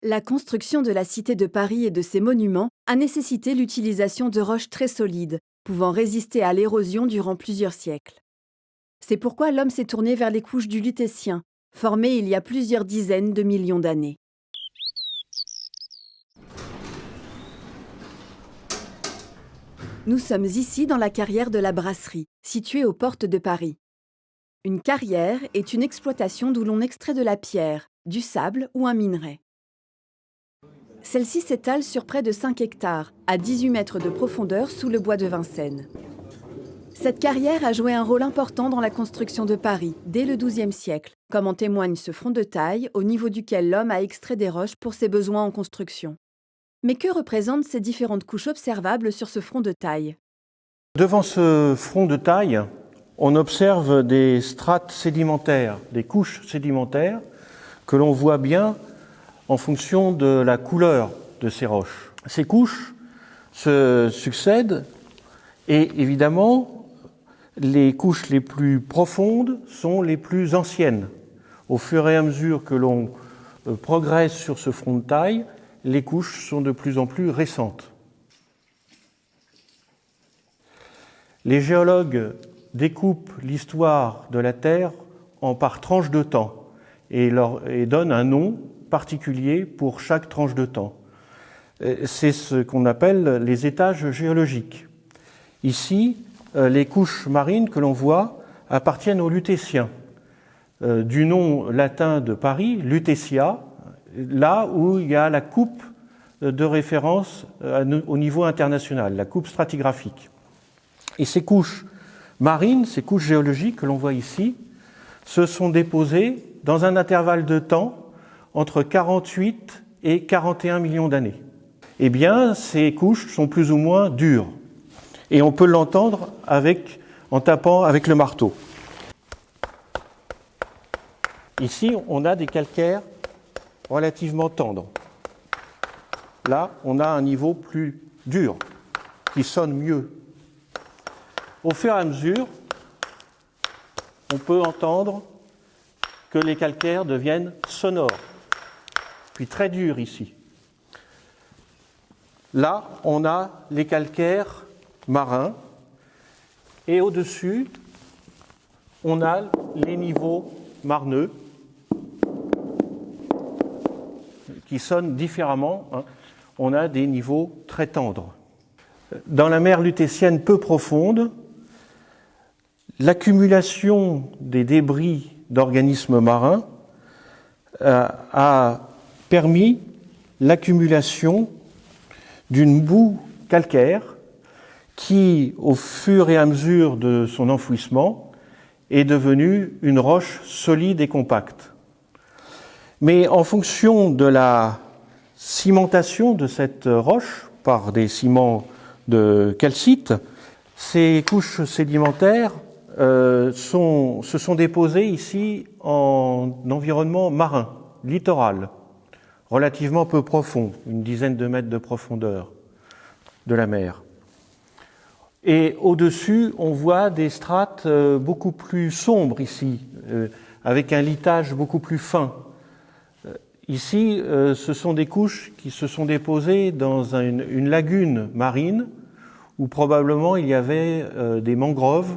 La construction de la cité de Paris et de ses monuments a nécessité l'utilisation de roches très solides, pouvant résister à l'érosion durant plusieurs siècles. C'est pourquoi l'homme s'est tourné vers les couches du Lutétien, formées il y a plusieurs dizaines de millions d'années. Nous sommes ici dans la carrière de la brasserie, située aux portes de Paris. Une carrière est une exploitation d'où l'on extrait de la pierre, du sable ou un minerai. Celle-ci s'étale sur près de 5 hectares, à 18 mètres de profondeur sous le bois de Vincennes. Cette carrière a joué un rôle important dans la construction de Paris, dès le XIIe siècle, comme en témoigne ce front de taille au niveau duquel l'homme a extrait des roches pour ses besoins en construction. Mais que représentent ces différentes couches observables sur ce front de taille? Devant ce front de taille, on observe des strates sédimentaires, des couches sédimentaires que l'on voit bien en fonction de la couleur de ces roches. Ces couches se succèdent et évidemment, les couches les plus profondes sont les plus anciennes. Au fur et à mesure que l'on progresse sur ce front de taille, les couches sont de plus en plus récentes. Les géologues découpent l'histoire de la Terre par tranches de temps et donnent un nom particulier pour chaque tranche de temps. C'est ce qu'on appelle les étages géologiques. Ici, les couches marines que l'on voit appartiennent au Lutétien, du nom latin de Paris, Lutetia, là où il y a la coupe de référence au niveau international, la coupe stratigraphique. Et ces couches marines, ces couches géologiques que l'on voit ici, se sont déposées dans un intervalle de temps entre 48 et 41 millions d'années. Eh bien, ces couches sont plus ou moins dures. Et on peut l'entendre en tapant avec le marteau. Ici, on a des calcaires relativement tendres. Là, on a un niveau plus dur, qui sonne mieux. Au fur et à mesure, on peut entendre que les calcaires deviennent sonores, puis très durs ici. Là, on a les calcaires marins, et au-dessus, on a les niveaux marneux, qui sonnent différemment. On a des niveaux très tendres. Dans la mer lutétienne peu profonde, l'accumulation des débris d'organismes marins a permis l'accumulation d'une boue calcaire qui, au fur et à mesure de son enfouissement, est devenue une roche solide et compacte. Mais en fonction de la cimentation de cette roche par des ciments de calcite, ces couches sédimentaires se sont déposées ici en environnement marin, littoral, relativement peu profond, une dizaine de mètres de profondeur de la mer. Et au-dessus, on voit des strates beaucoup plus sombres ici, avec un litage beaucoup plus fin. Ici, ce sont des couches qui se sont déposées dans une lagune marine où probablement il y avait des mangroves